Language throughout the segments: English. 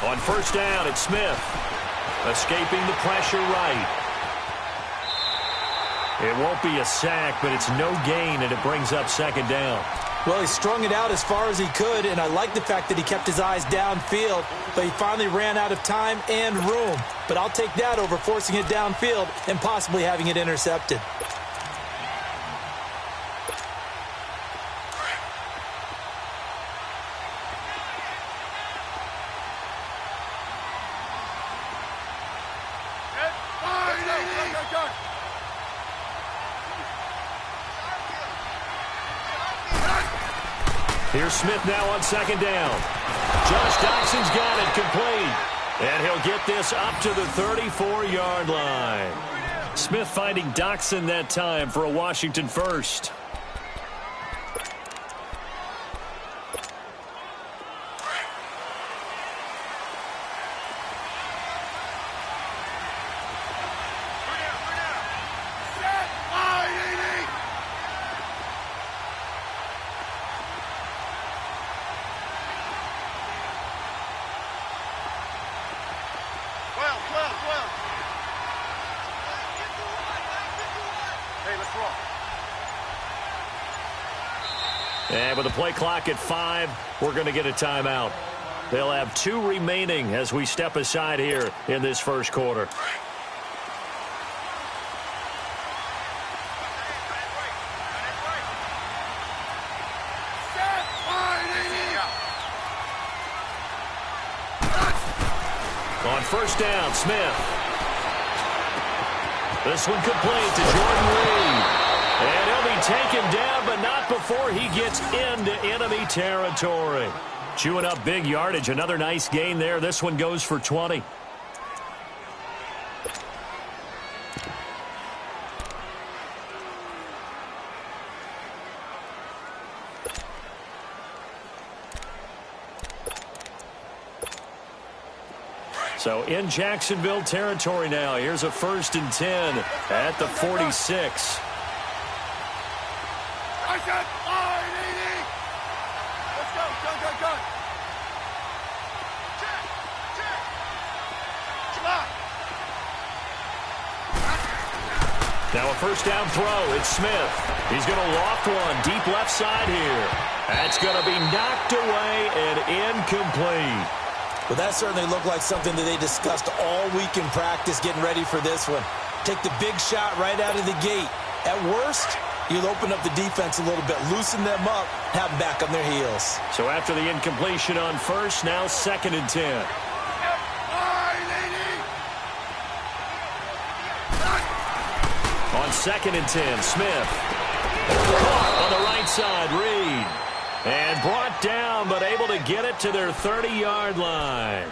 On first down, it's Smith. Escaping the pressure right. It won't be a sack, but it's no gain, and it brings up second down. Well, he strung it out as far as he could, and I like the fact that he kept his eyes downfield, but he finally ran out of time and room. But I'll take that over forcing it downfield and possibly having it intercepted. Here's Smith now on second down. Josh Doxson's got it complete. And he'll get this up to the 34-yard line. Smith finding Doxson that time for a Washington first. And with the play clock at 5, we're going to get a timeout. They'll have 2 remaining as we step aside here in this first quarter. On first down, Smith. This one complete to Jordan Reed. And he'll be taken down, but not before he gets into enemy territory. Chewing up big yardage. Another nice gain there. This one goes for 20. So in Jacksonville territory now. Here's a 1st and 10 at the 46. Now a first down throw. It's Smith. He's going to loft one deep left side here. That's going to be knocked away and incomplete. Well, that certainly looked like something that they discussed all week in practice getting ready for this one. Take the big shot right out of the gate. At worst, you'll open up the defense a little bit, loosen them up, have them back on their heels. So after the incompletion on first, now 2nd and 10. On 2nd and 10, Smith. Caught on the right side, Reed. And brought down, but able to get it to their 30-yard line.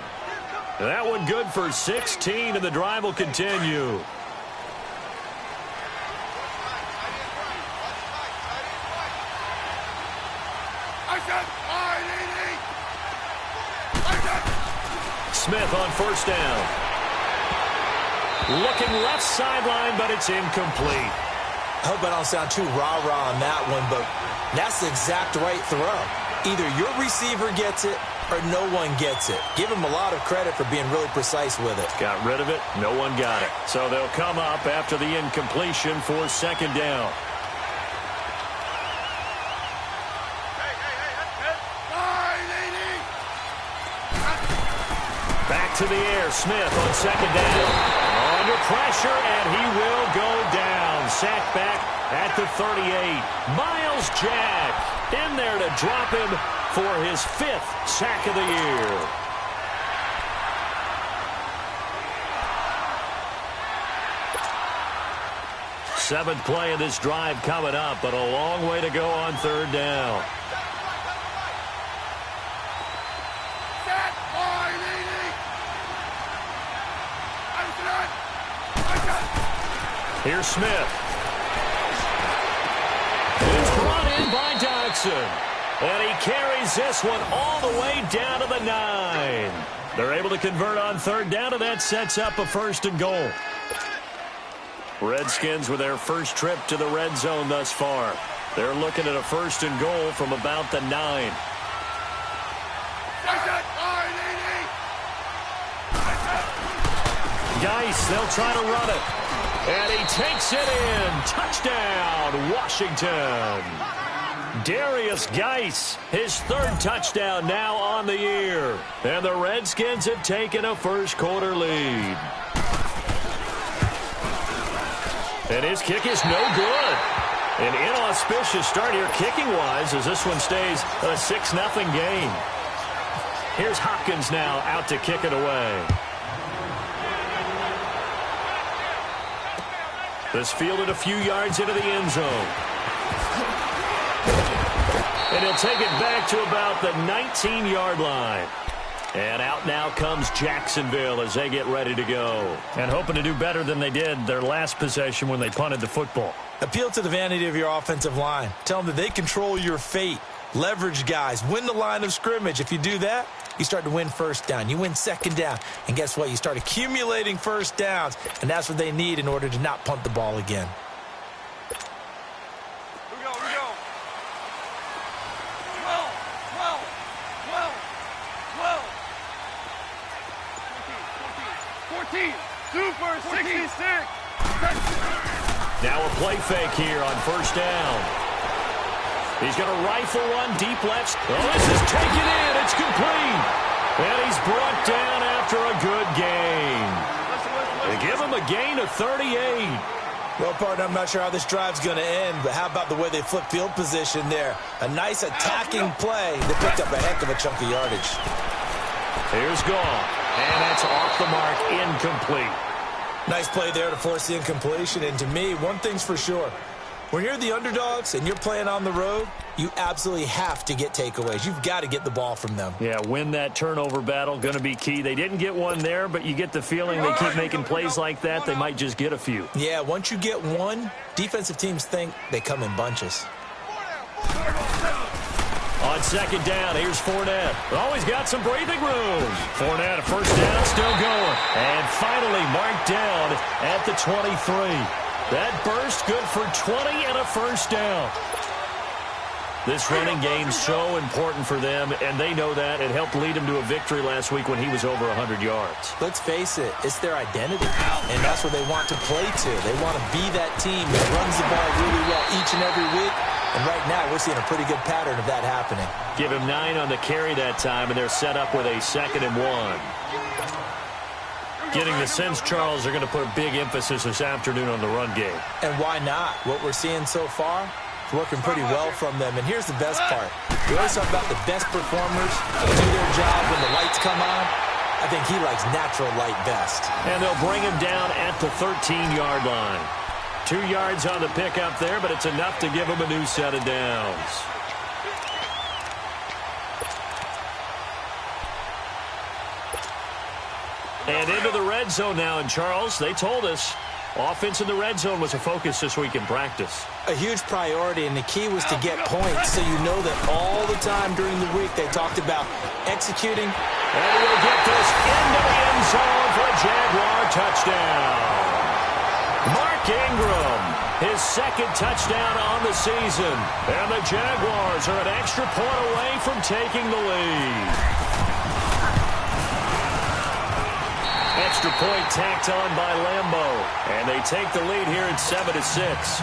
That one good for 16, and the drive will continue. Smith on first down. Looking left sideline, but it's incomplete. I hope I don't sound too rah-rah on that one, but that's the exact right throw. Either your receiver gets it or no one gets it. Give him a lot of credit for being really precise with it. Got rid of it. No one got it. So they'll come up after the incompletion for 2nd down. Back to the air. Smith on 2nd down. Under pressure, and he will go down. Sacked back at the 38. Miles Jack in there to drop him for his 5th sack of the year. Seventh play of this drive coming up, but a long way to go on 3rd down. Here's Smith. It's brought in by Doxson. And he carries this one all the way down to the 9. They're able to convert on 3rd down, and that sets up a 1st and goal. Redskins with their first trip to the red zone thus far. They're looking at a 1st and goal from about the 9. Geis, they'll try to run it. And he takes it in. Touchdown, Washington. Darius Geis, his third touchdown now on the year. And the Redskins have taken a first-quarter lead. And his kick is no good. An inauspicious start here kicking-wise as this one stays a 6-0 game. Here's Hopkins now out to kick it away. This fielded a few yards into the end zone. And he'll take it back to about the 19-yard line. And out now comes Jacksonville as they get ready to go. And hoping to do better than they did their last possession when they punted the football. Appeal to the vanity of your offensive line. Tell them that they control your fate. Leverage guys. Win the line of scrimmage. If you do that, you start to win first down. You win second down. And guess what? You start accumulating first downs. And that's what they need in order to not punt the ball again. We go. 14. Super 66. Now a play fake here on first down. He's going to rifle one deep left. Oh, this is taken in. It's complete. And he's brought down after a good gain. They give him a gain of 38. Well, partner, I'm not sure how this drive's going to end, but how about the way they flip field position there? A nice attacking play that picked up a heck of a chunk of yardage. Here's Goff, and that's off the mark, incomplete. Nice play there to force the incompletion, and to me, one thing's for sure. When you're the underdogs and you're playing on the road, you absolutely have to get takeaways. You've got to get the ball from them. Yeah, win that turnover battle, going to be key. They didn't get one there, but you get the feeling they keep making plays like that, they might just get a few. Yeah, once you get one, defensive teams think they come in bunches. On second down, here's Fournette. Oh, he's got some breathing room. Fournette, a first down, still going. And finally marked down at the 23. That burst good for 20 and a first down. This running game's so important for them, and they know that. It helped lead him to a victory last week when he was over 100 yards. Let's face it, it's their identity, and that's what they want to play to. They want to be that team that runs the ball really well each and every week, and right now we're seeing a pretty good pattern of that happening. Give him 9 on the carry that time, and they're set up with a 2nd and 1. Getting the sense, Charles, they're going to put a big emphasis this afternoon on the run game. And why not? What we're seeing so far is working pretty well from them. And here's the best part. We always talk about the best performers do their job when the lights come on. I think he likes natural light best. And they'll bring him down at the 13-yard line. 2 yards on the pickup there, but it's enough to give him a new set of downs. And into the red zone now, and Charles, they told us offense in the red zone was a focus this week in practice. A huge priority, and the key was to get points, so you know that all the time during the week they talked about executing. And we'll get this into the end zone for a Jaguar touchdown. Mark Ingram, his 2nd touchdown on the season. And the Jaguars are an extra point away from taking the lead. Extra point tacked on by Lambeau. And they take the lead here at 7-6.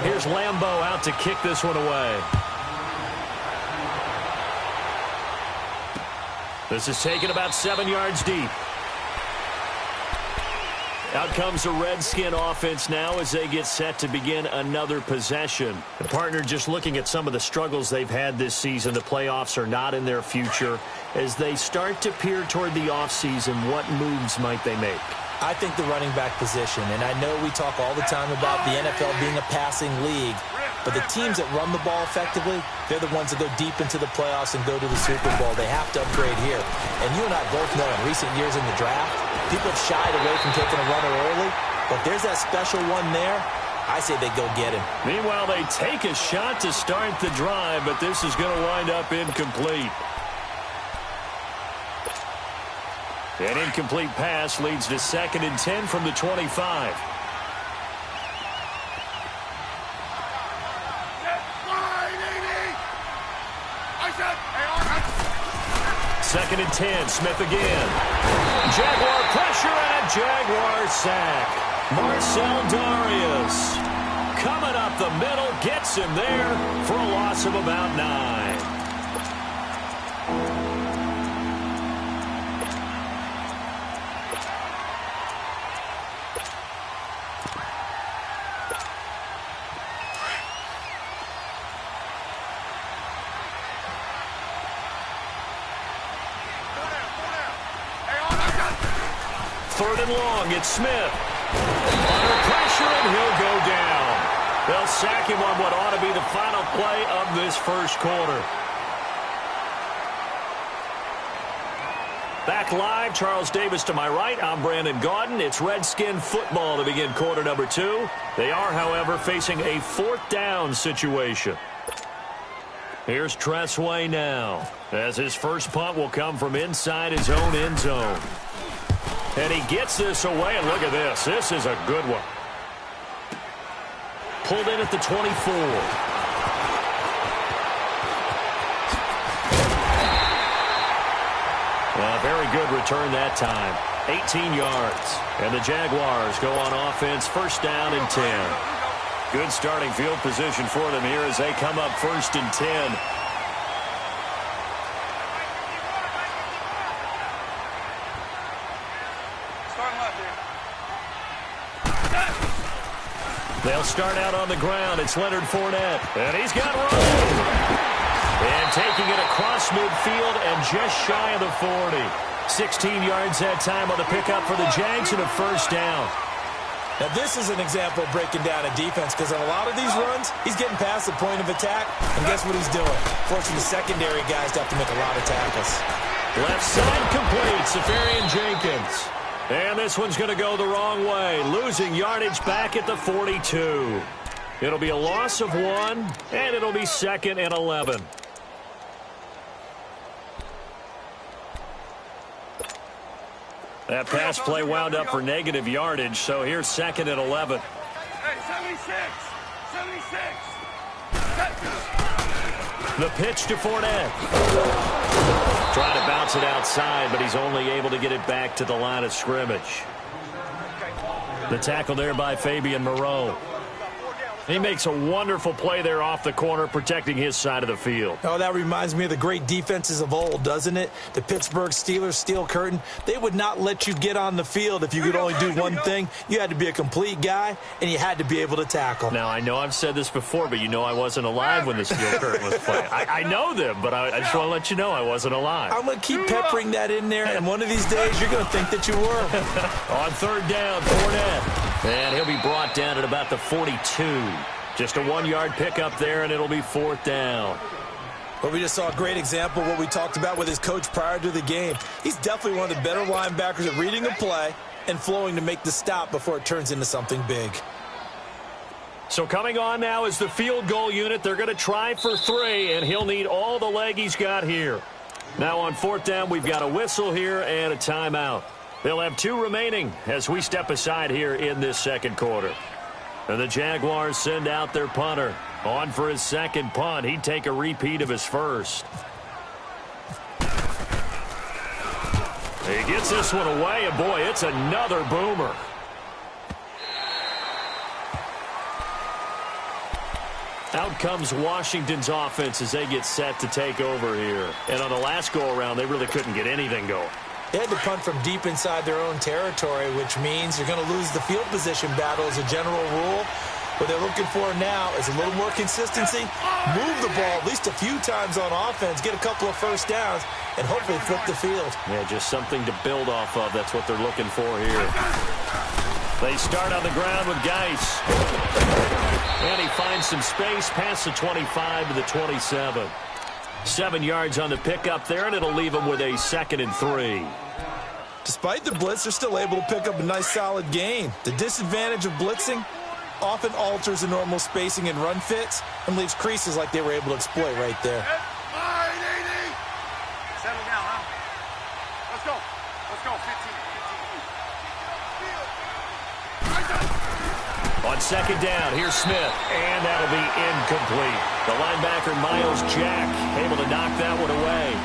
Here's Lambeau out to kick this one away. This is taken about 7 yards deep. Out comes the Redskin offense now as they get set to begin another possession. The partner just looking at some of the struggles they've had this season. The playoffs are not in their future. As they start to peer toward the offseason, what moves might they make? I think the running back position, and I know we talk all the time about the NFL being a passing league, but the teams that run the ball effectively, they're the ones that go deep into the playoffs and go to the Super Bowl. They have to upgrade here. And you and I both know in recent years in the draft, people have shied away from taking a runner early, but there's that special one there. I say they go get him. Meanwhile, they take a shot to start the drive, but this is going to wind up incomplete. An incomplete pass leads to 2nd and 10 from the 25. 2nd and 10. Smith again. Jaguar pressure and a Jaguar sack. Marcel Darius coming up the middle, gets him there for a loss of about 9. Third and long, it's Smith. Under pressure, and he'll go down. They'll sack him on what ought to be the final play of this first quarter. Back live, Charles Davis to my right. I'm Brandon Gaudin. It's Redskin football to begin quarter number 2. They are, however, facing a 4th down situation. Here's Tressway now, as his first punt will come from inside his own end zone. And he gets this away, and look at this. This is a good one. Pulled in at the 24. A very good return that time. 18 yards. And the Jaguars go on offense, 1st down and 10. Good starting field position for them here as they come up 1st and 10. They'll start out on the ground. It's Leonard Fournette. And he's got room. And taking it across midfield and just shy of the 40. 16 yards that time on the pickup for the Jags and a 1st down. Now, this is an example of breaking down a defense because on a lot of these runs, he's getting past the point of attack. And guess what he's doing? Forcing the secondary guys to have to make a lot of tackles. Left side complete. Safarian Jenkins. And this one's going to go the wrong way, losing yardage back at the 42. It'll be a loss of 1, and it'll be 2nd and 11. That pass play wound up for negative yardage, so here's 2nd and 11. Hey, 76. The pitch to Fournette. Trying to bounce it outside, but he's only able to get it back to the line of scrimmage. The tackle there by Fabian Moreau. He makes a wonderful play there off the corner, protecting his side of the field. Oh, that reminds me of the great defenses of old, doesn't it? The Pittsburgh Steelers steel curtain. They would not let you get on the field if you could only do one thing. You had to be a complete guy, and you had to be able to tackle. Now, I know I've said this before, but you know I wasn't alive when the steel curtain was playing. I know them, but I just want to let you know I wasn't alive. I'm going to keep peppering that in there, and one of these days you're going to think that you were. On 3rd down, Fournette. And he'll be brought down at about the 42. Just a 1-yard pickup there, and it'll be 4th down. But we just saw a great example of what we talked about with his coach prior to the game. He's definitely one of the better linebackers at reading a play and flowing to make the stop before it turns into something big. So coming on now is the field goal unit. They're going to try for 3, and he'll need all the leg he's got here. Now on 4th down, we've got a whistle here and a timeout. They'll have 2 remaining as we step aside here in this 2nd quarter. And the Jaguars send out their punter. On for his 2nd punt. He'd take a repeat of his first. He gets this one away, and boy, it's another boomer. Out comes Washington's offense as they get set to take over here. And on the last go-around, they really couldn't get anything going. They had to punt from deep inside their own territory, which means you're going to lose the field position battle as a general rule. What they're looking for now is a little more consistency, move the ball at least a few times on offense, get a couple of 1st downs, and hopefully flip the field. Yeah, just something to build off of. That's what they're looking for here. They start on the ground with Geis. And he finds some space past the 25 to the 27. 7 yards on the pickup there, and it'll leave him with a 2nd and 3. Despite the blitz, they're still able to pick up a nice, solid gain. The disadvantage of blitzing often alters the normal spacing and run fits and leaves creases like they were able to exploit right there. Settle down, huh? Let's go. Let's go. 15. On 2nd down, here's Smith, and that'll be incomplete. The linebacker, Miles Jack, able to knock that one away.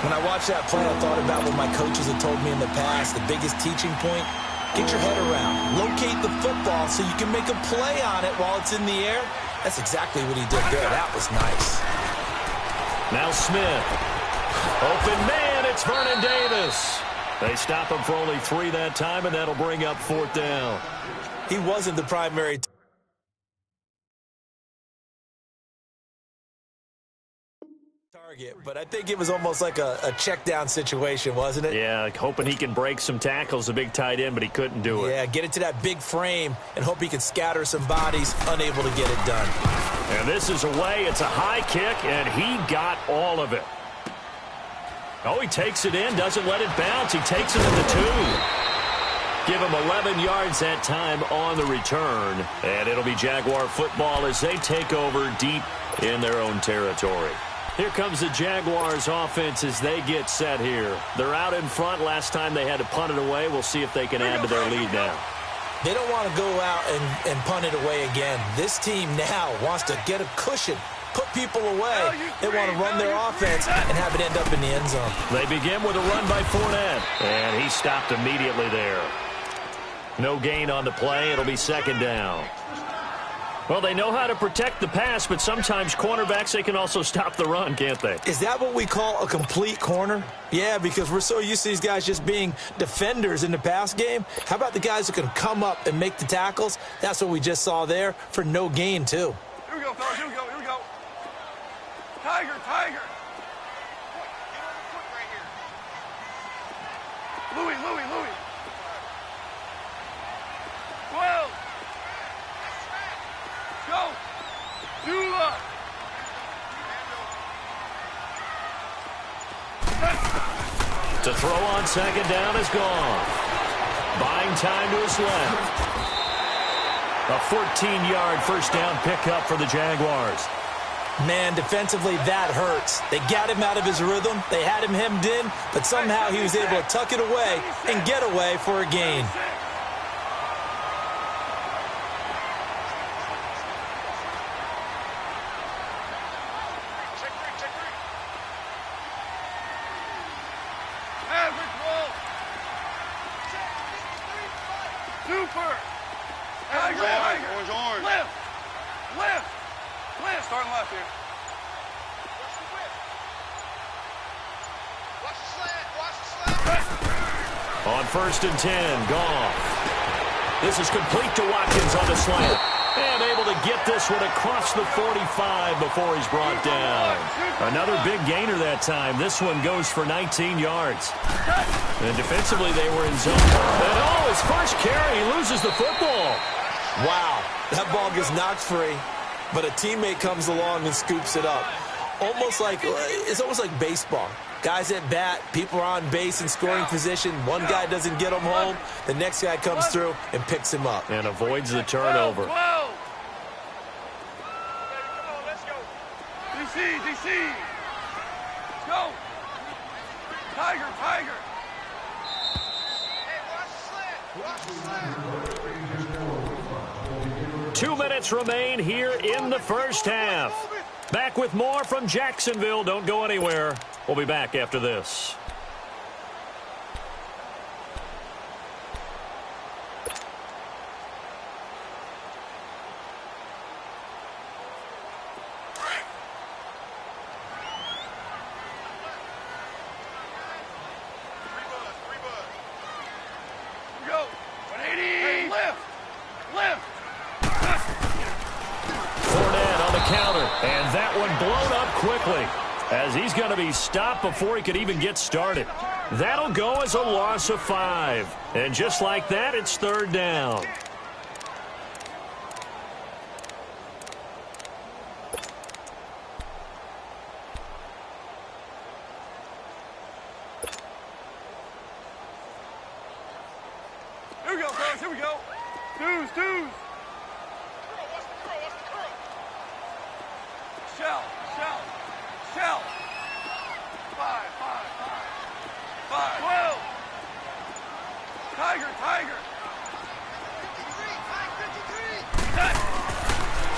When I watched that play, I thought about what my coaches had told me in the past. The biggest teaching point, get your head around. Locate the football so you can make a play on it while it's in the air. That's exactly what he did there. That was nice. Now Smith. Open man, it's Vernon Davis. They stop him for only 3 that time, and that'll bring up 4th down. He wasn't the primary target, but I think it was almost like a check down situation, wasn't it? Yeah, hoping he can break some tackles, a big tight end, but he couldn't do it. Yeah, get into that big frame and hope he can scatter some bodies, unable to get it done. And this is away. It's a high kick, and he got all of it. Oh, he takes it in, doesn't let it bounce. He takes it in the 2. Give him 11 yards that time on the return. And it'll be Jaguar football as they take over deep in their own territory. Here comes the Jaguars offense as they get set here. They're out in front. Last time they had to punt it away. We'll see if they can add to their lead now. They don't want to go out and punt it away again. This team now wants to get a cushion, put people away. They want to run their offense and have it end up in the end zone. They begin with a run by Fournette, and he stopped immediately there. No gain on the play. It'll be 2nd down. Well, they know how to protect the pass, but sometimes cornerbacks, they can also stop the run, can't they? Is that what we call a complete corner? Yeah, because we're so used to these guys just being defenders in the pass game. How about the guys who can come up and make the tackles? That's what we just saw there for no gain, too. Here we go, fellas. Here we go. Here we go. Tiger, tiger. Louis, Louis, Louis. 12. Go. Dula. To throw on 2nd down is gone. Buying time to his left. A 14-yard first down pickup for the Jaguars. Man, defensively, that hurts. They got him out of his rhythm. They had him hemmed in, but somehow he was able to tuck it away and get away for a gain. Super. Tiger, tiger. Orange. Lift. Lift. Lift. Starting left here. Watch the slant. Watch the slant. On 1st and 10, Goff. This is complete to Watkins on the slant. And able to get this one across the 45 before he's brought down. Another big gainer that time. This one goes for 19 yards. And defensively, they were in zone. And oh, his first carry, he loses the football. Wow, that ball gets knocked free, but a teammate comes along and scoops it up. It's almost like baseball. Guys at bat, people are on base in scoring position. One guy doesn't get him home. The next guy comes through and picks him up. And avoids the turnover. 12. Come on, let's go. DC, DC. Let's go. Tiger, tiger. Hey, watch the slant. Watch the slant. 2 minutes remain here in the first half. Back with more from Jacksonville. Don't go anywhere. We'll be back after this. Go. 180. Hey, lift. Lift. Fournette on the counter. And that one blown up quickly, as he's going to be stopped before he could even get started. That'll go as a loss of 5. And just like that, it's 3rd down. Here we go, fellas. Here we go. Twos. Shell. 5. 12. Tiger.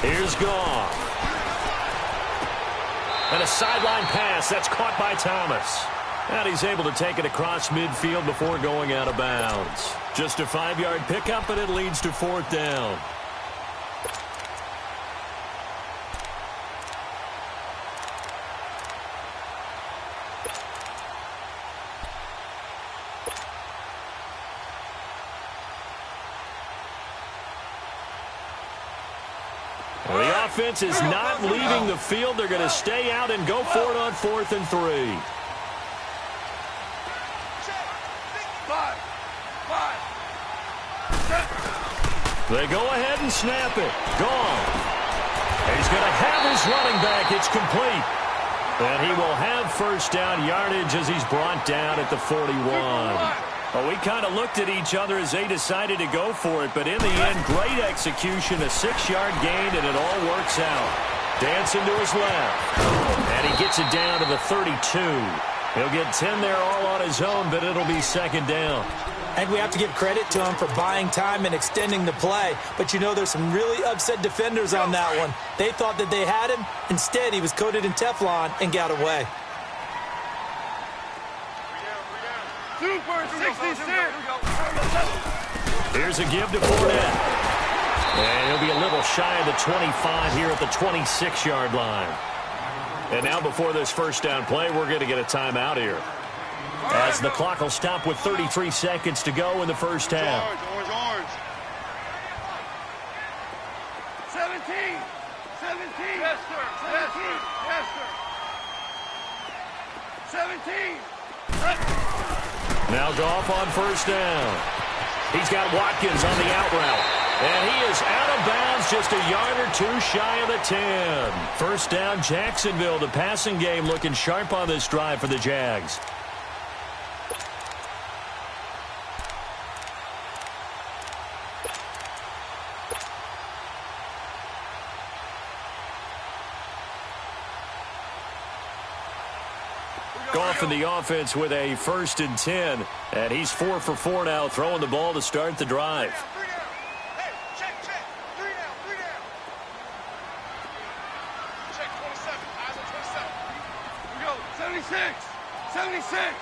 Here's Goff. And a sideline pass. That's caught by Thomas. And he's able to take it across midfield before going out of bounds. Just a 5-yard pickup, and it leads to 4th down. The offense is not leaving the field. They're going to stay out and go for it on 4th and 3. They go ahead and snap it. Gone. He's going to have his running back. It's complete. And he will have first down yardage as he's brought down at the 41. Well, we kind of looked at each other as they decided to go for it, but in the end, great execution, a 6-yard gain, and it all works out. Dancing to his left, and he gets it down to the 32. He'll get 10 there all on his own, but it'll be 2nd down. I think we have to give credit to him for buying time and extending the play, but you know there's some really upset defenders on that one. They thought that they had him. Instead, he was coated in Teflon and got away. Super 66. Here's a give to Fournette. And he'll be a little shy of the 25 here at the 26-yard line. And now before this first down play, we're going to get a timeout here, as the clock will stop with 33 seconds to go in the first half. Orange. 17. Yes, sir. 17. 17. Now Goff on first down. He's got Watkins on the out route. And he is out of bounds, just a yard or two shy of the 10. First down, Jacksonville. The passing game looking sharp on this drive for the Jags. Goff in the offense with a 1st and 10. And he's 4 for 4 now, throwing the ball to start the drive. Hey, check. 3 down. Check 27. Eyes on 27. Here we go. 76.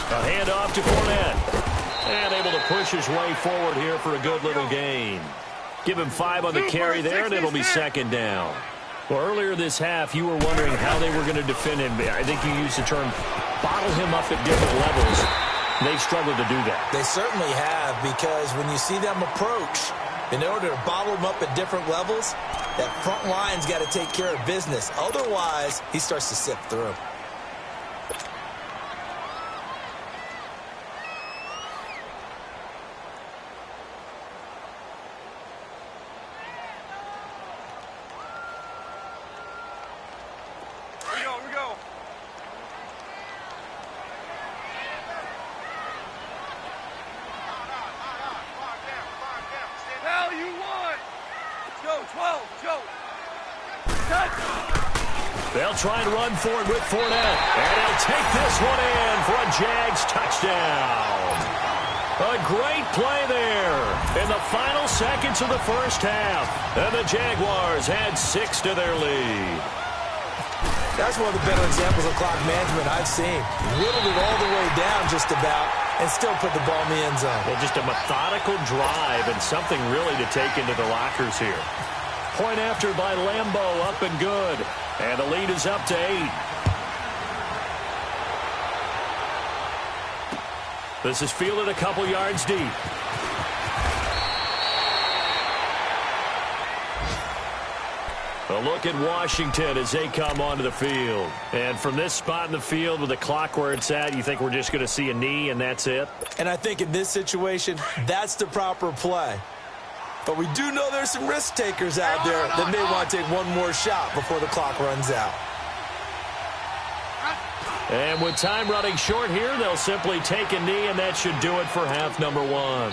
A handoff to Fournette. And able to push his way forward here for a good little gain. Give him 5 on the carry there, and it'll be 2nd down. Well, earlier this half, you were wondering how they were going to defend him. I think you used the term bottle him up at different levels. They've struggled to do that. They certainly have, because when you see them approach, in order to bottle him up at different levels, that front line's got to take care of business. Otherwise, he starts to sift through. They'll try and run for it with Fournette. And he'll take this one in for a Jags touchdown. A great play there in the final seconds of the first half. And the Jaguars add 6 to their lead. That's one of the better examples of clock management I've seen. Whittled it all the way down just about and still put the ball in the end zone. Well, just a methodical drive and something really to take into the lockers here. Point after by Lambeau, up and good. And the lead is up to 8. This is fielded a couple yards deep. A look at Washington as they come onto the field. And from this spot in the field with the clock where it's at, you think we're just going to see a knee and that's it? And I think in this situation, that's the proper play. But we do know there's some risk takers out there that may want to take one more shot before the clock runs out. And with time running short here, they'll simply take a knee, and that should do it for half number 1.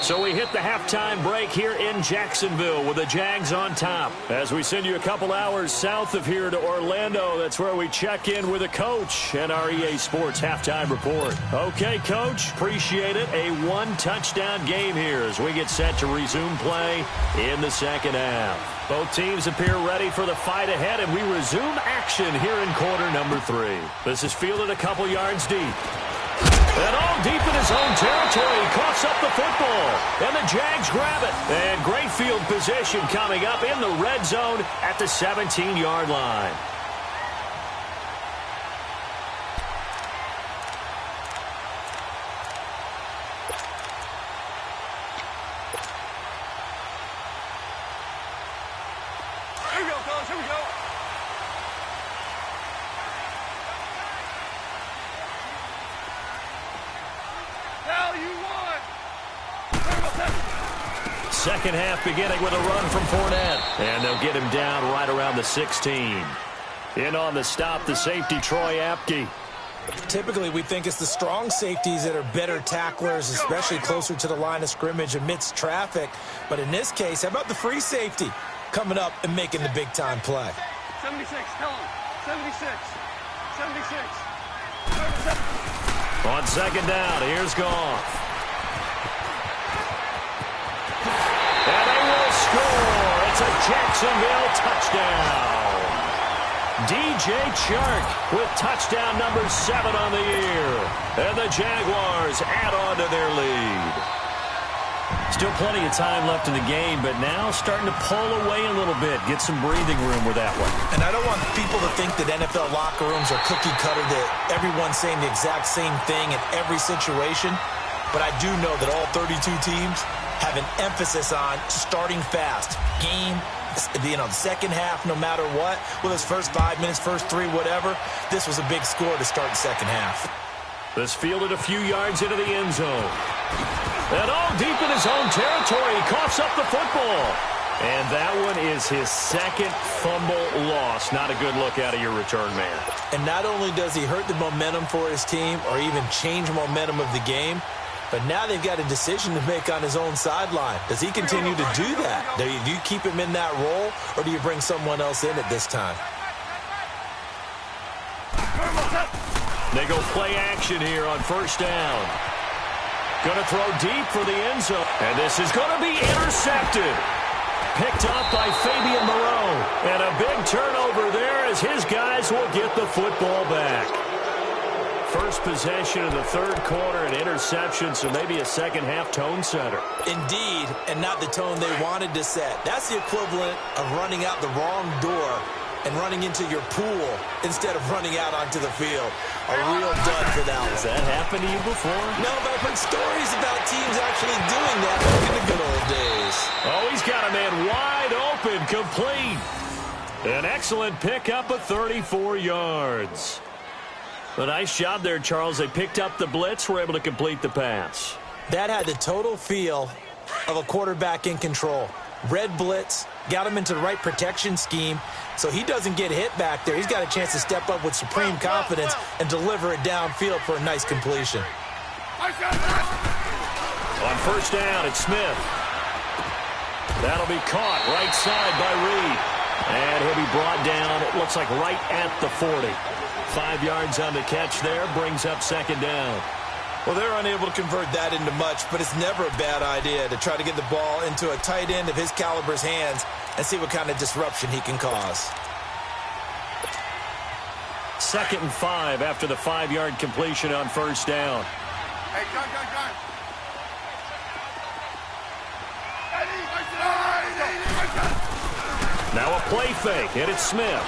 So we hit the halftime break here in Jacksonville with the Jags on top. As we send you a couple hours south of here to Orlando, that's where we check in with a coach and our EA Sports halftime report. Okay, Coach, appreciate it. A one-touchdown game here as we get set to resume play in the second half. Both teams appear ready for the fight ahead, and we resume action here in quarter number 3. This is fielded a couple yards deep. And all deep in his own territory, he coughs up the football. And the Jags grab it. And great field position coming up in the red zone at the 17-yard line. Here we go, fellas. Here we go. Second half beginning with a run from Fournette. And they'll get him down right around the 16. In on the stop, the safety, Troy Apke. Typically, we think it's the strong safeties that are better tacklers, especially closer to the line of scrimmage amidst traffic. But in this case, how about the free safety coming up and making the big-time play? 76, tell him. 76. 76. On second down, here's Goff. And they will score. It's a Jacksonville touchdown. DJ Chark with touchdown number 7 on the year. And the Jaguars add on to their lead. Still plenty of time left in the game, but now starting to pull away a little bit. Get some breathing room with that one. And I don't want people to think that NFL locker rooms are cookie cutter, that everyone's saying the exact same thing in every situation. But I do know that all 32 teams have an emphasis on starting fast. Game, the second half, no matter what. Well, those first 5 minutes, first 3, whatever. This was a big score to start the second half. This fielded a few yards into the end zone. And all deep in his own territory, he coughs up the football. And that one is his second fumble loss. Not a good look out of your return man. And not only does he hurt the momentum for his team or even change momentum of the game, but now they've got a decision to make on his own sideline. Does he continue to do that? Do you keep him in that role, or do you bring someone else in at this time? They go play action here on first down. Going to throw deep for the end zone. And this is going to be intercepted. Picked up by Fabian Moreau. And a big turnover there as his guys will get the football back. First possession of the third quarter, an interception, so maybe a second-half tone setter. Indeed, and not the tone they wanted to set. That's the equivalent of running out the wrong door and running into your pool instead of running out onto the field. A real dud for that one. Has that happened to you before? No, but I've heard stories about teams actually doing that back in the good old days. Oh, he's got a man wide open, complete. An excellent pickup of 34 yards. A nice job there, Charles. They picked up the blitz, were able to complete the pass. That had the total feel of a quarterback in control. Red blitz, got him into the right protection scheme, so he doesn't get hit back there. He's got a chance to step up with supreme confidence and deliver it downfield for a nice completion. On first down, it's Smith. That'll be caught right side by Reed. And he'll be brought down, it looks like right at the 40. 5 yards on the catch there, brings up second down. Well, they're unable to convert that into much, but it's never a bad idea to try to get the ball into a tight end of his caliber's hands and see what kind of disruption he can cause. 2nd and 5 after the 5-yard completion on first down. Hey, John. Now a play fake, and it's Smith.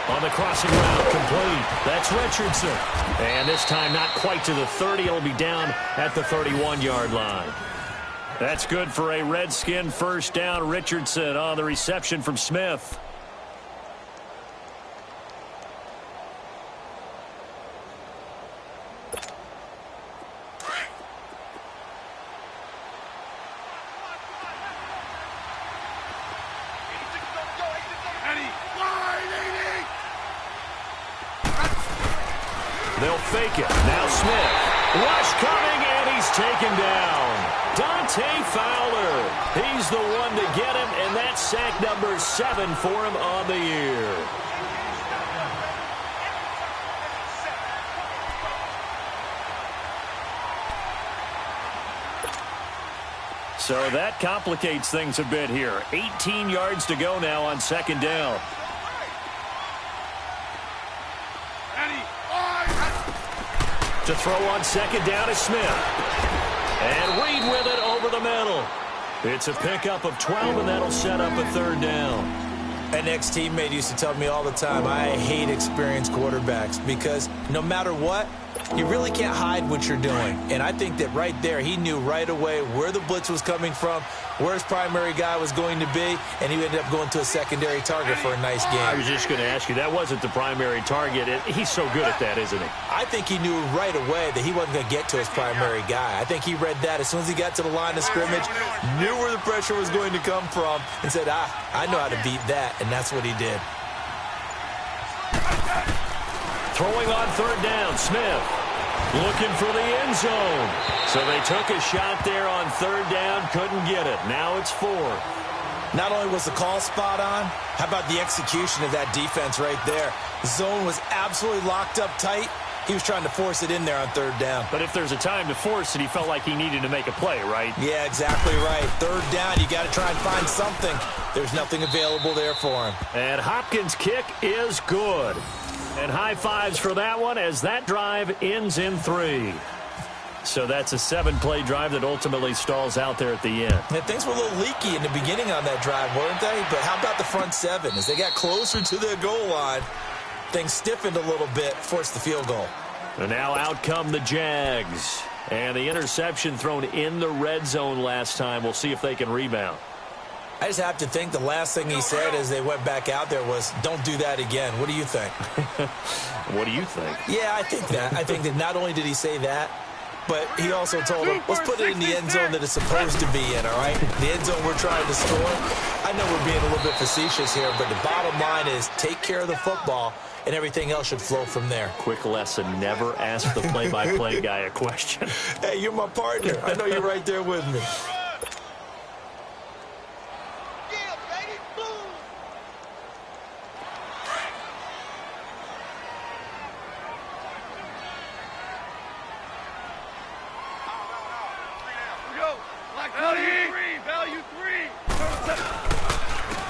On the crossing route, complete. That's Richardson. And this time not quite to the 30. It'll be down at the 31-yard line. That's good for a Redskin first down. Richardson on the reception from Smith. They'll fake it. Now Smith. Rush coming, and he he's taken down. Dante Fowler. He's the one to get him, and that's sack number 7 for him on the year. So that complicates things a bit here. 18 yards to go now on second down. To throw on second down is Smith. And Reed with it over the middle. It's a pickup of 12, and that'll set up a third down. An ex-teammate used to tell me all the time, I hate experienced quarterbacks because no matter what, you really can't hide what you're doing. And I think that right there, he knew right away where the blitz was coming from, where his primary guy was going to be, and he ended up going to a secondary target for a nice game. I was just going to ask you, that wasn't the primary target. He's so good at that, isn't he? I think he knew right away that he wasn't going to get to his primary guy. I think he read that as soon as he got to the line of scrimmage, knew where the pressure was going to come from, and said, I know how to beat that, and that's what he did. Throwing on third down, Smith. Looking for the end zone. So they took a shot there on third down, couldn't get it. Now it's 4. Not only was the call spot on, how about the execution of that defense right there? The zone was absolutely locked up tight. He was trying to force it in there on third down. But if there's a time to force it, he felt like he needed to make a play, right? Yeah, exactly right. Third down, you got to try and find something. There's nothing available there for him. And Hopkins' kick is good. And high fives for that one as that drive ends in 3. So that's a 7-play drive that ultimately stalls out there at the end. And things were a little leaky in the beginning on that drive, weren't they? But how about the front 7? As they got closer to their goal line, things stiffened a little bit, forced the field goal. And now out come the Jags. And the interception thrown in the red zone last time. We'll see if they can rebound. I just have to think the last thing he said as they went back out there was, don't do that again. What do you think? What do you think? Yeah, I think that. I think that not only did he say that, but he also told him, let's put it in the end zone that it's supposed to be in, all right? The end zone we're trying to score. I know we're being a little bit facetious here, but the bottom line is take care of the football, and everything else should flow from there. Quick lesson, never ask the play-by-play guy a question. Hey, you're my partner. I know you're right there with me.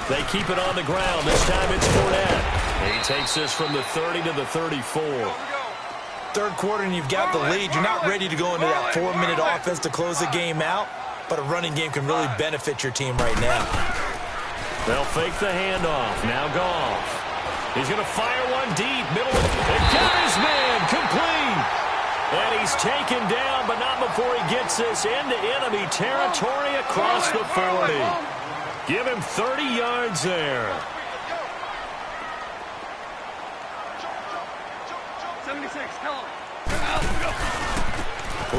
They keep it on the ground. This time it's Fournette. He takes this from the 30 to the 34. Third quarter and you've got the lead. You're not ready to go into that 4-minute offense to close the game out, but a running game can really benefit your team right now. They'll fake the handoff. Now Goff. He's going to fire one deep. Middle. And got his man. Complete. And he's taken down, but not before he gets this into enemy territory across the 40. Give him 30 yards there. 76, tell him.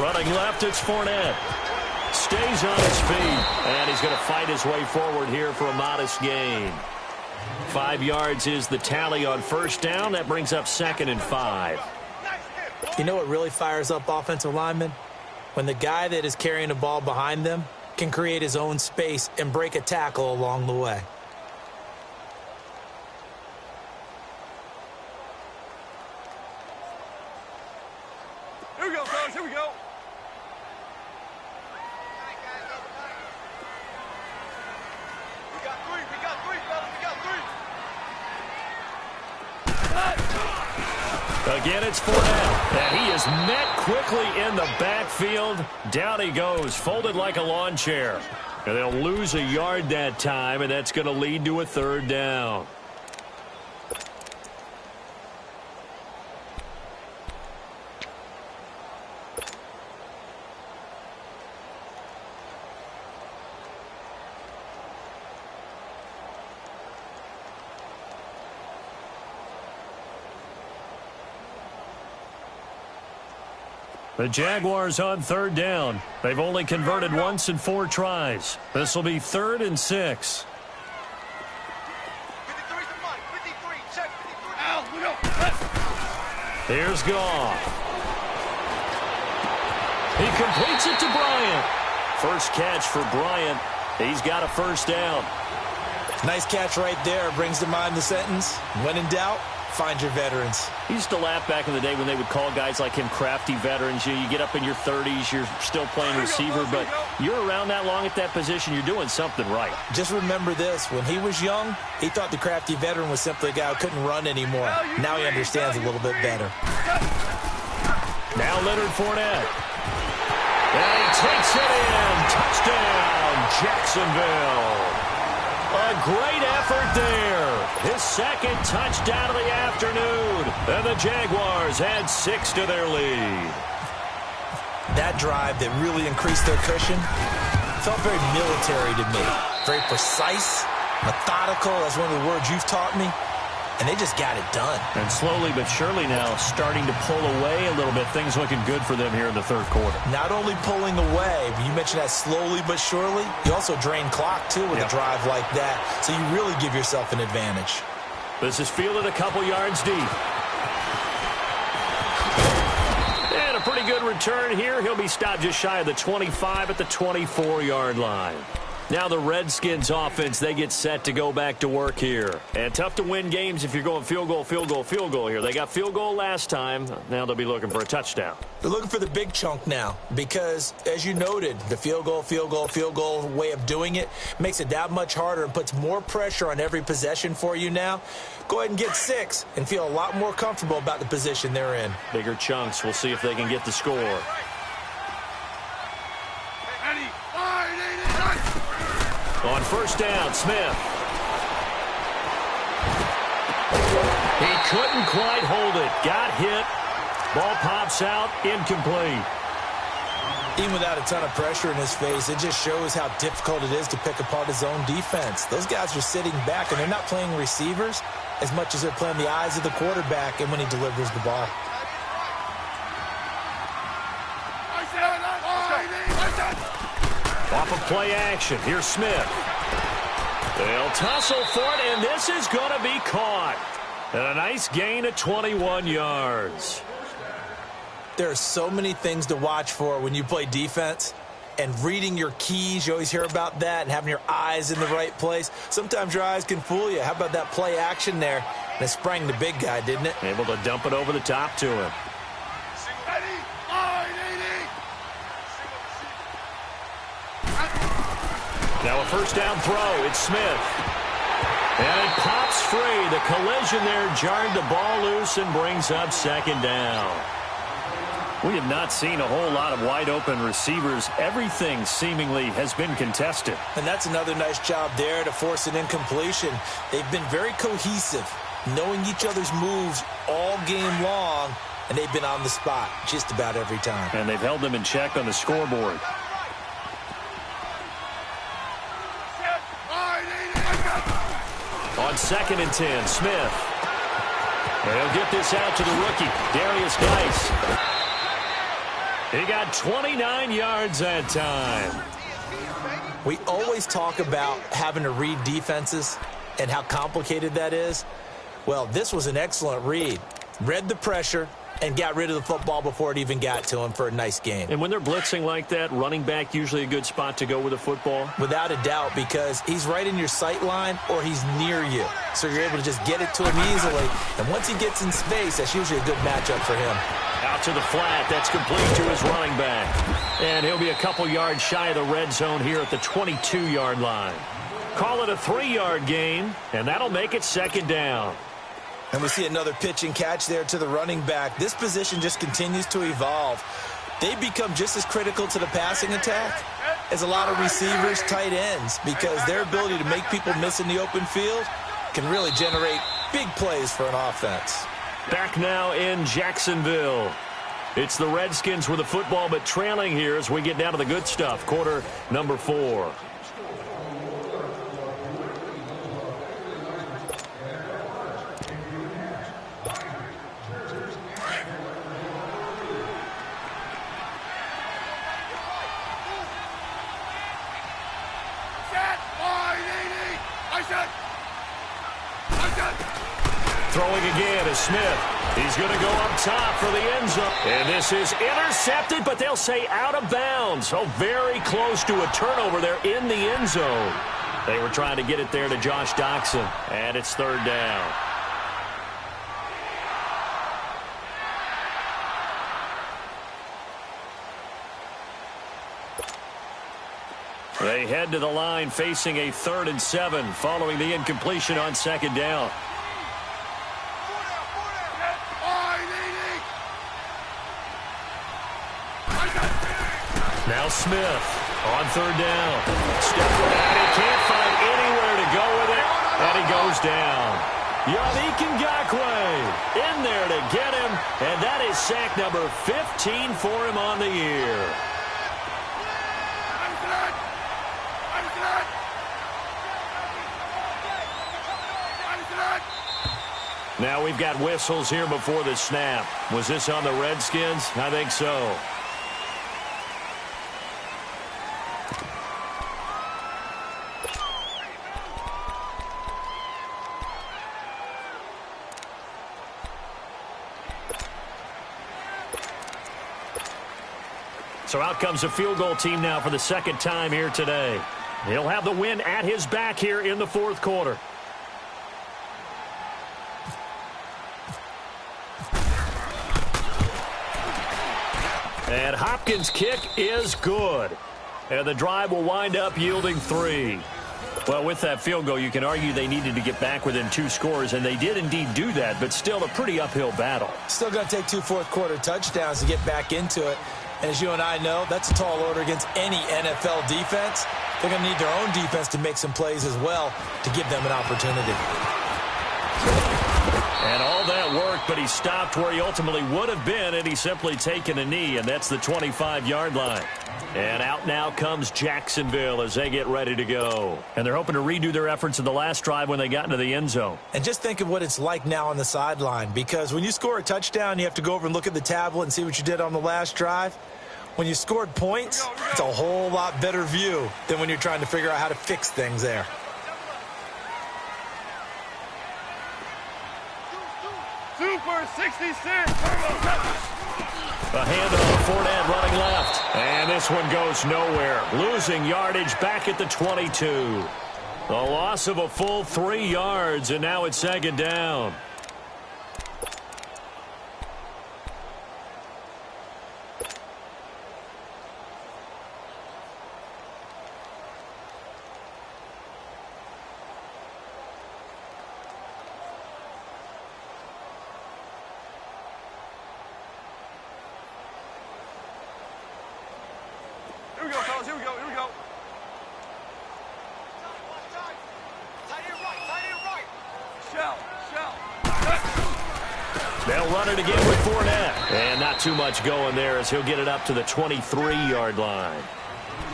Running left, it's Fournette. Stays on his feet, and he's going to fight his way forward here for a modest gain. 5 yards is the tally on first down. That brings up 2nd and 5. You know what really fires up offensive linemen? When the guy that is carrying the ball behind them can create his own space and break a tackle along the way. Here we go, fellas. Here we go. We got three, fellas. We got 3. Again, it's Fournette, and he is met quickly in the backfield. Down he goes, folded like a lawn chair. And they'll lose a yard that time, and that's going to lead to a third down. The Jaguars on third down. They've only converted once in 4 tries. This will be 3rd and 6. 53, check 53. Out, we go. Here's Goff. He completes it to Bryant. First catch for Bryant. He's got a first down. Nice catch right there. Brings to mind the sentence, when in doubt, find your veterans. He used to laugh back in the day when they would call guys like him crafty veterans. You get up in your 30s, you're still playing receiver, but you're around that long at that position, you're doing something right. Just remember this. When he was young, he thought the crafty veteran was simply a guy who couldn't run anymore. Now he understands a little bit better. Now Leonard Fournette. And he takes it in. Touchdown, Jacksonville. A great effort there. His second touchdown of the afternoon. And the Jaguars add 6 to their lead. That drive that really increased their cushion felt very military to me. Very precise, methodical. That's one of the words you've taught me. And they just got it done. And slowly but surely now starting to pull away a little bit. Things looking good for them here in the third quarter. Not only pulling away, but you mentioned that slowly but surely. You also drain clock, too, with a drive like that. So you really give yourself an advantage. This is fielded a couple yards deep. And a pretty good return here. He'll be stopped just shy of the 25 at the 24-yard line. Now the Redskins offense, they get set to go back to work here. And tough to win games if you're going field goal, field goal, field goal here. They got field goal last time. Now they'll be looking for a touchdown. They're looking for the big chunk now because, as you noted, the field goal, field goal, field goal way of doing it makes it that much harder and puts more pressure on every possession for you now. Go ahead and get 6 and feel a lot more comfortable about the position they're in. Bigger chunks. We'll see if they can get the score. On first down, Smith. He couldn't quite hold it. Got hit. Ball pops out. Incomplete. Even without a ton of pressure in his face, it just shows how difficult it is to pick apart his own defense. Those guys are sitting back, and they're not playing receivers as much as they're playing the eyes of the quarterback and when he delivers the ball. Off of play action. Here's Smith. They'll tussle for it, and this is going to be caught. And a nice gain of 21 yards. There are so many things to watch for when you play defense. And reading your keys, you always hear about that, and having your eyes in the right place. Sometimes your eyes can fool you. How about that play action there? And it sprang the big guy, didn't it? Able to dump it over the top to him. Now a first down throw. It's Smith. And it pops free. The collision there jarred the ball loose and brings up second down. We have not seen a whole lot of wide open receivers. Everything seemingly has been contested. And that's another nice job there to force an incompletion. They've been very cohesive, knowing each other's moves all game long, and they've been on the spot just about every time. And they've held them in check on the scoreboard. On 2nd and 10, Smith. They'll get this out to the rookie, Darius Geis. He got 29 yards that time. We always talk about having to read defenses and how complicated that is. Well, this was an excellent read. Read the pressure and got rid of the football before it even got to him for a nice game. And when they're blitzing like that, running back usually a good spot to go with the football? Without a doubt, because he's right in your sight line or he's near you. So you're able to just get it to him easily. And once he gets in space, that's usually a good matchup for him. Out to the flat. That's complete to his running back. And he'll be a couple yards shy of the red zone here at the 22-yard line. Call it a 3-yard gain, and that'll make it second down. And we see another pitch and catch there to the running back. This position just continues to evolve. They become just as critical to the passing attack as a lot of receivers, tight ends, because their ability to make people miss in the open field can really generate big plays for an offense. Back now in Jacksonville. It's the Redskins with the football, but trailing here as we get down to the good stuff. Quarter number 4. Throwing again is Smith. He's going to go up top for the end zone. And this is intercepted, but they'll say out of bounds. So very close to a turnover there in the end zone. They were trying to get it there to Josh Doxson, and it's third down. They head to the line facing a 3rd and 7 following the incompletion on second down. Now Smith on third down. Stepping out. He can't find anywhere to go with it, and he goes down. Yannick Ngakoue in there to get him, and that is sack number 15 for him on the year. Now we've got whistles here before the snap. Was this on the Redskins? I think so. So out comes a field goal team now for the second time here today. He'll have the win at his back here in the fourth quarter. And Hopkins' kick is good. And the drive will wind up yielding 3. Well, with that field goal, you can argue they needed to get back within 2 scores, and they did indeed do that, but still a pretty uphill battle. Still going to take 2 fourth-quarter touchdowns to get back into it. And as you and I know, that's a tall order against any NFL defense. They're going to need their own defense to make some plays as well to give them an opportunity. And all that worked, but he stopped where he ultimately would have been, and he's simply taken a knee, and that's the 25-yard line. And out now comes Jacksonville as they get ready to go. And they're hoping to redo their efforts in the last drive when they got into the end zone. And just think of what it's like now on the sideline, because when you score a touchdown, you have to go over and look at the tablet and see what you did on the last drive. When you scored points, it's a whole lot better view than when you're trying to figure out how to fix things there. Super 66. A handoff, Fournette running left. And this one goes nowhere. Losing yardage back at the 22. A loss of a full 3 yards, and now it's second down. Here we go, fellas. Here we go. Here we go. Shell. They'll run it again with Fournette. And not too much going there as he'll get it up to the 23-yard line.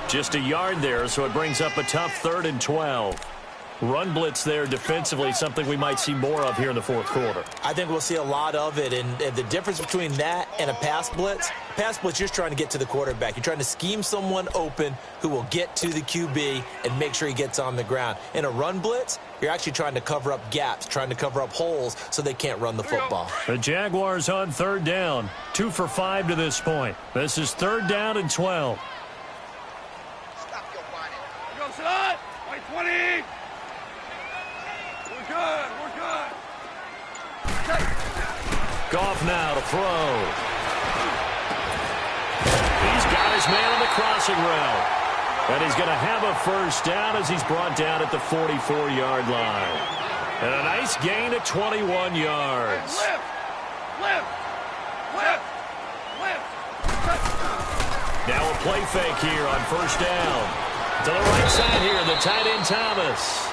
Just a yard there, so it brings up a tough 3rd and 12. Run blitz there defensively, something we might see more of here in the fourth quarter. I think we'll see a lot of it, and the difference between that and a pass blitz, you're just trying to get to the quarterback. You're trying to scheme someone open who will get to the QB and make sure he gets on the ground. In a run blitz, you're actually trying to cover up gaps, trying to cover up holes so they can't run the football. The Jaguars on third down, 2 for 5 to this point. This is 3rd down and 12. Go, son. White 20. We're good. Goff now to throw. He's got his man on the crossing route. And he's going to have a first down as he's brought down at the 44-yard line. And a nice gain of 21 yards. Lift. Now a play fake here on first down. To the right side here, the tight end Thomas.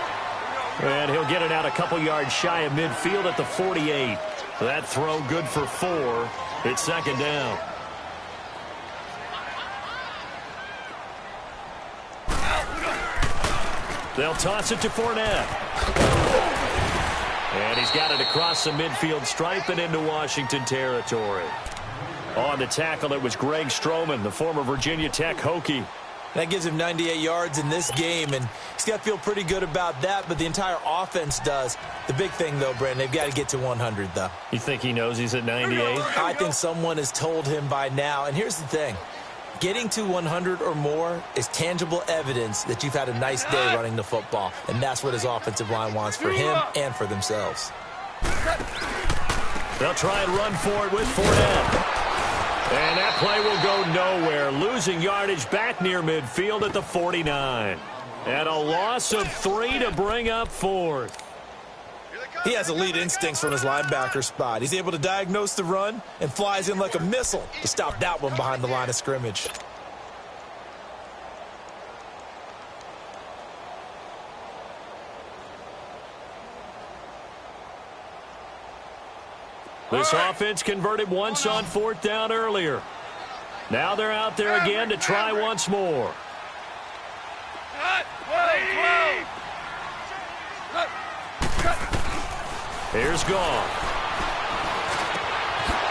And he'll get it out a couple yards shy of midfield at the 48. That throw good for 4. It's second down. They'll toss it to Fournette. And he's got it across the midfield stripe and into Washington territory. On the tackle, it was Greg Stroman, the former Virginia Tech Hokie. That gives him 98 yards in this game, and he's got to feel pretty good about that, but the entire offense does. The big thing, though, Brandon, they've got to get to 100, though. You think he knows he's at 98? I think someone has told him by now, and here's the thing. Getting to 100 or more is tangible evidence that you've had a nice day running the football, and that's what his offensive line wants for him and for themselves. They'll try and run for it with Fournette. And that play will go nowhere, losing yardage back near midfield at the 49. And a loss of 3 to bring up fourth. He has elite instincts from his linebacker spot. He's able to diagnose the run and flies in like a missile to stop that one behind the line of scrimmage. This offense converted once on fourth down earlier. Now they're out there again to try once more. Here's gone.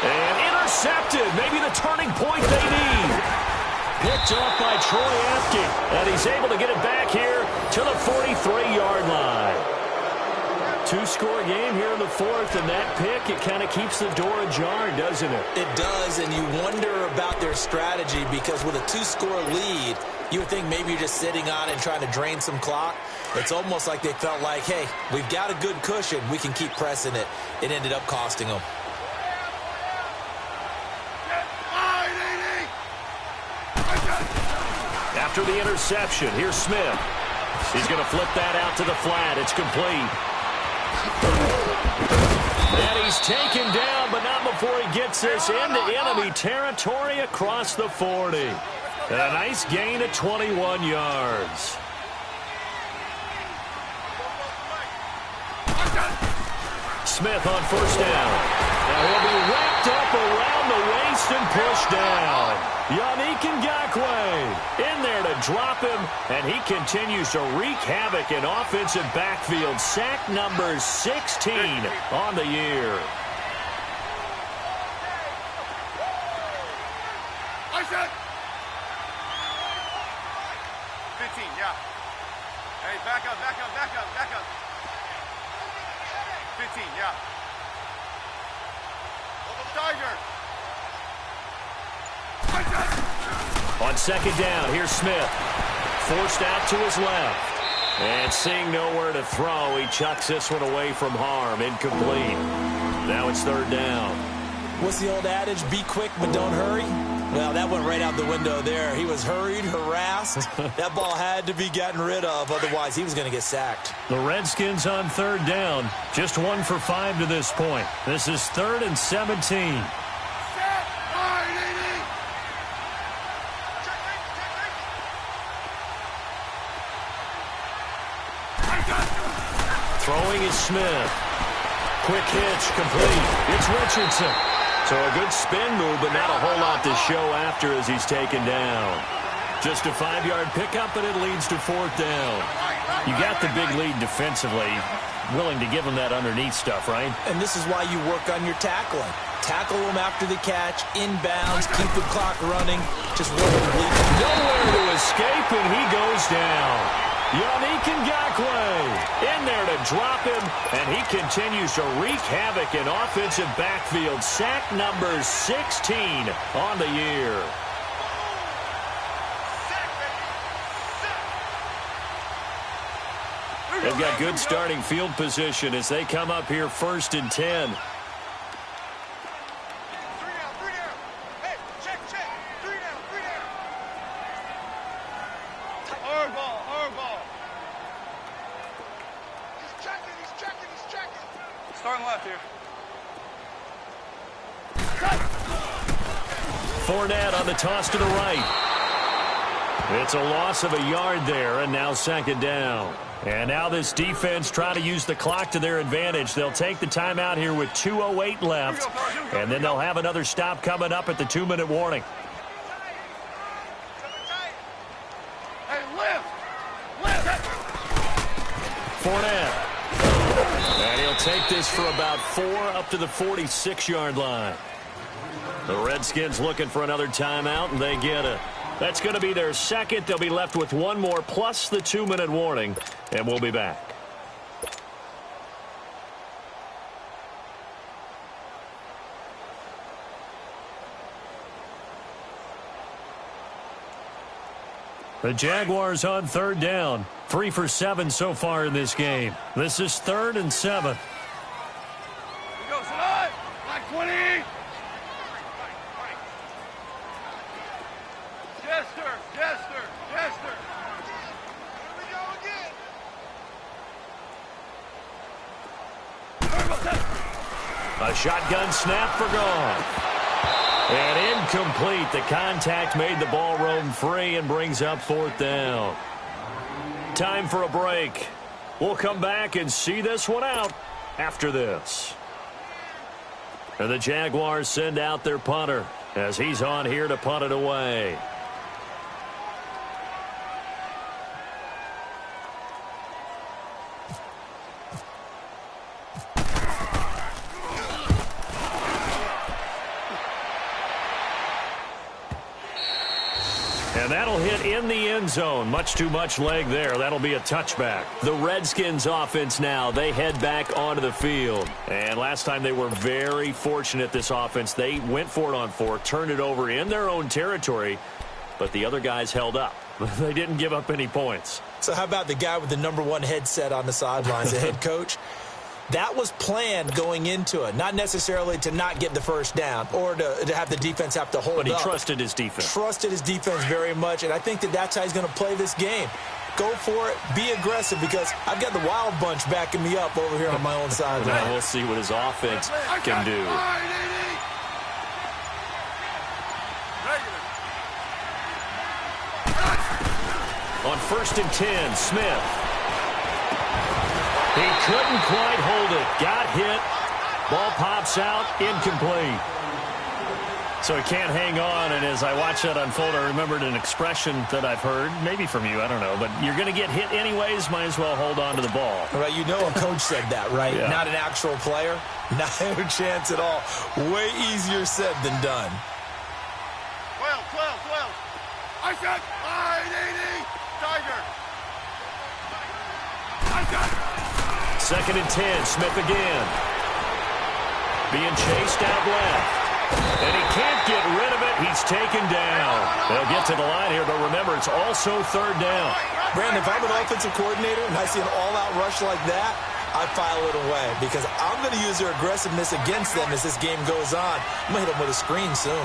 And intercepted. Maybe the turning point they need. Picked off by Troy Apke. And he's able to get it back here to the 43-yard line. Two-score game here in the fourth, and that pick, it kind of keeps the door ajar, doesn't it? It does, and you wonder about their strategy because with a two-score lead, you would think maybe you're just sitting on it and trying to drain some clock. It's almost like they felt like, hey, we've got a good cushion. We can keep pressing it. It ended up costing them. After the interception, here's Smith. He's going to flip that out to the flat. It's complete. And he's taken down, but not before he gets this into enemy territory across the 40. And a nice gain of 21 yards. Smith on first down. Now he'll be wrapped up around the waist and pushed down. Yannick Ngakoue in there to drop him, and he continues to wreak havoc in offensive backfield. Sack number 16 on the year. I said 15, yeah. Hey, back up. 15, yeah. Tiger. On second down, here's Smith. Forced out to his left. And seeing nowhere to throw, he chucks this one away from harm. Incomplete. Now it's third down. What's the old adage? Be quick, but don't hurry? Well, that went right out the window there. He was hurried, harassed. That ball had to be gotten rid of, otherwise he was going to get sacked. The Redskins on third down. Just 1 for 5 to this point. This is 3rd and 17. Throwing is Smith. Quick hitch, complete. It's Richardson. So a good spin move, but not a whole lot to show after as he's taken down. Just a 5-yard pickup, and it leads to fourth down. You got the big lead defensively. Willing to give him that underneath stuff, right? And this is why you work on your tackling. Tackle him after the catch, inbounds, keep the clock running. Just run him bleeding. Nowhere to escape, and he goes down. Yannick Ngakoue in there to drop him, and he continues to wreak havoc in offensive backfield. Sack number 16 on the year. They've got good starting field position as they come up here 1st and 10. Starting left here. Fournette on the toss to the right. It's a loss of a yard there, and now second down. And now this defense trying to use the clock to their advantage. They'll take the timeout here with 2:08 left, and then they'll have another stop coming up at the 2-minute warning. Hey, lift! Fournette. And he'll take this for about 4 up to the 46-yard line. The Redskins looking for another timeout, and they get it. That's going to be their second. They'll be left with one more plus the 2-minute warning, and we'll be back. The Jaguars on third down. 3 for 7 so far in this game. This is 3rd and 7. Here we go, Salai. Black 20. Jester, Jester, Jester. Here we go again. A shotgun snap for gone. And incomplete. The contact made the ball roam free and brings up 4th down. Time for a break. We'll come back and see this one out after this. And the Jaguars send out their punter as he's on here to punt it away. And that'll hit in the end zone. Much too much leg there. That'll be a touchback. The Redskins offense now, they head back onto the field. And last time they were very fortunate, this offense. They went for it on 4, turned it over in their own territory, but the other guys held up. They didn't give up any points. So how about the guy with the #1 headset on the sidelines, the head coach? That was planned going into it, not necessarily to not get the first down or to have the defense have to hold up. But he trusted his defense. Trusted his defense very much, and I think that's how he's going to play this game. Go for it, be aggressive, because I've got the wild bunch backing me up over here on my own side. Well, we'll see what his offense can do. On 1st and 10, Smith. He couldn't quite hold it. Got hit. Ball pops out. Incomplete. So he can't hang on. And as I watched that unfold, I remembered an expression that I've heard, maybe from you, I don't know. But you're going to get hit anyways. Might as well hold on to the ball. Right, you know a coach said that, right? Yeah. Not an actual player. Not a chance at all. Way easier said than done. 12, 12, 12. I said 580. Tiger. I got 2nd and 10, Smith again. Being chased out left. And he can't get rid of it. He's taken down. They'll get to the line here, but remember, it's also 3rd down. Brandon, if I'm an offensive coordinator and I see an all-out rush like that, I file it away because I'm going to use their aggressiveness against them as this game goes on. I'm going to hit them with a screen soon.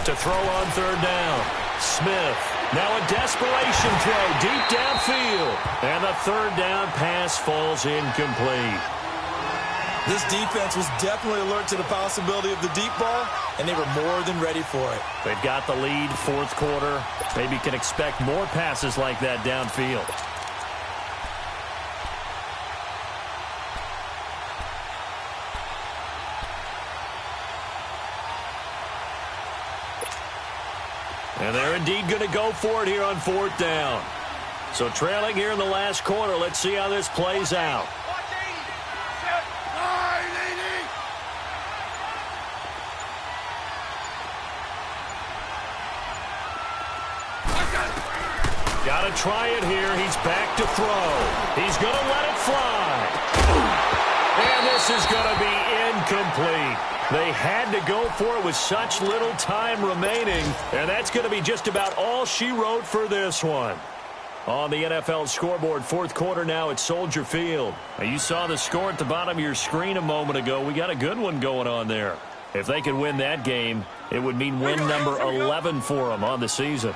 To throw on 3rd down. Smith. Now a desperation throw deep downfield. And the 3rd down pass falls incomplete. This defense was definitely alert to the possibility of the deep ball, and they were more than ready for it. They've got the lead, 4th quarter. Maybe can expect more passes like that downfield. And they're indeed going to go for it here on 4th down. So trailing here in the last quarter. Let's see how this plays out. Got to try it here. He's back to throw. He's going to let it fly. And this is going to be incomplete. They had to go for it with such little time remaining. And that's going to be just about all she wrote for this one. On the NFL scoreboard, 4th quarter now at Soldier Field. Now, you saw the score at the bottom of your screen a moment ago. We got a good one going on there. If they could win that game, it would mean win number 11 for them on the season.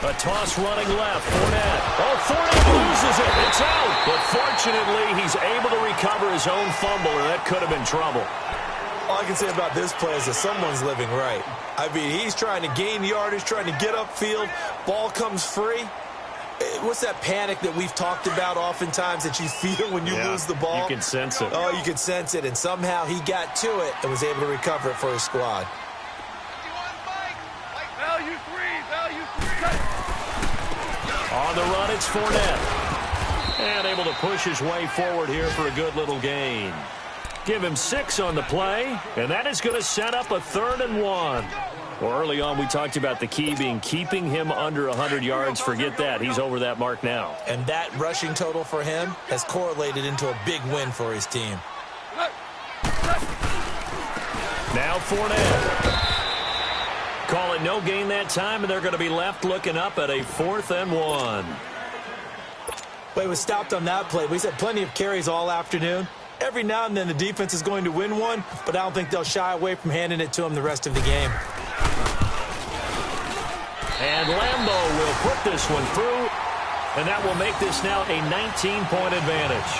A toss running left. Fournette. Oh, Fournette loses it. It's out. But fortunately, he's able to recover his own fumble, or that could have been trouble. All I can say about this play is that someone's living right. I mean, he's trying to gain yardage, trying to get upfield. Ball comes free. What's that panic that we've talked about oftentimes that you feel when you lose the ball? You can sense it. Oh, you can sense it. And somehow he got to it and was able to recover it for his squad. Value 3, value 3. On the run, it's Fournette. And able to push his way forward here for a good little gain. Give him 6 on the play, and that is going to set up a 3rd and 1. Well, early on, we talked about the key being keeping him under 100 yards. Forget that. He's over that mark now. And that rushing total for him has correlated into a big win for his team. Now Fournette. Call it no gain that time, and they're going to be left looking up at a 4th and 1. But he was stopped on that play. We said plenty of carries all afternoon. Every now and then the defense is going to win one, but I don't think they'll shy away from handing it to him the rest of the game. And Lambeau will put this one through, and that will make this now a 19-point advantage.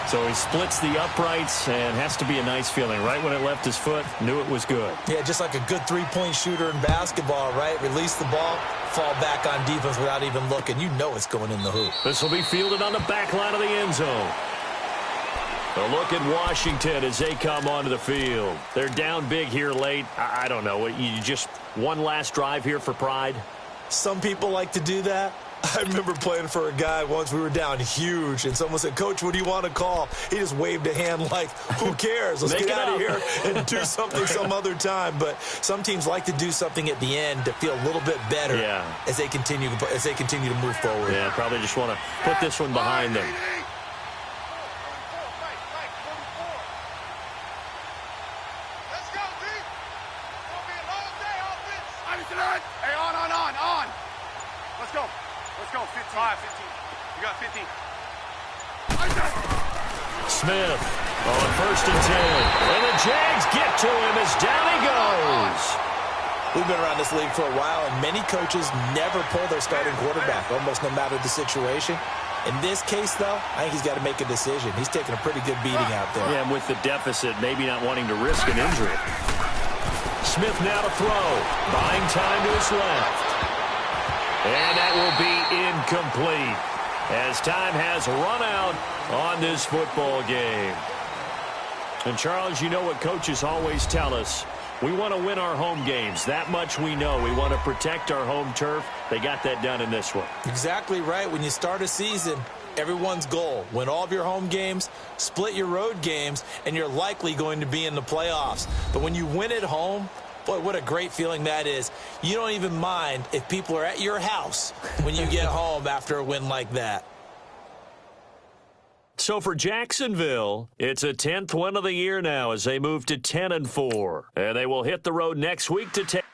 So he splits the uprights, and has to be a nice feeling. Right when it left his foot, knew it was good. Yeah, just like a good three-point shooter in basketball, right? Release the ball, fall back on defense without even looking. You know it's going in the hoop. This will be fielded on the back line of the end zone. A look at Washington as they come onto the field. They're down big here late. I don't know. You just one last drive here for pride? Some people like to do that. I remember playing for a guy once. We were down huge, and someone said, "Coach, what do you want to call?" He just waved a hand like, who cares? Let's get out of here and do something some other time. But some teams like to do something at the end to feel a little bit better as they continue to move forward. Yeah, probably just want to put this one behind them. Hey, on. Let's go. 15. 15. You got 15. Smith on 1st and 10. And the Jags get to him as down he goes. We've been around this league for a while, and many coaches never pull their starting quarterback, almost no matter the situation. In this case, though, I think he's got to make a decision. He's taking a pretty good beating out there. Yeah, and with the deficit, maybe not wanting to risk an injury. Smith now to throw. Buying time to his left. And that will be incomplete as time has run out on this football game. And, Charles, you know what coaches always tell us. We want to win our home games. That much we know. We want to protect our home turf. They got that done in this one. Exactly right. When you start a season, everyone's goal, win all of your home games, split your road games, and you're likely going to be in the playoffs. But when you win at home, boy, what a great feeling that is. You don't even mind if people are at your house when you get home after a win like that. So for Jacksonville, it's a 10th win of the year now as they move to 10-4. And they will hit the road next week to take.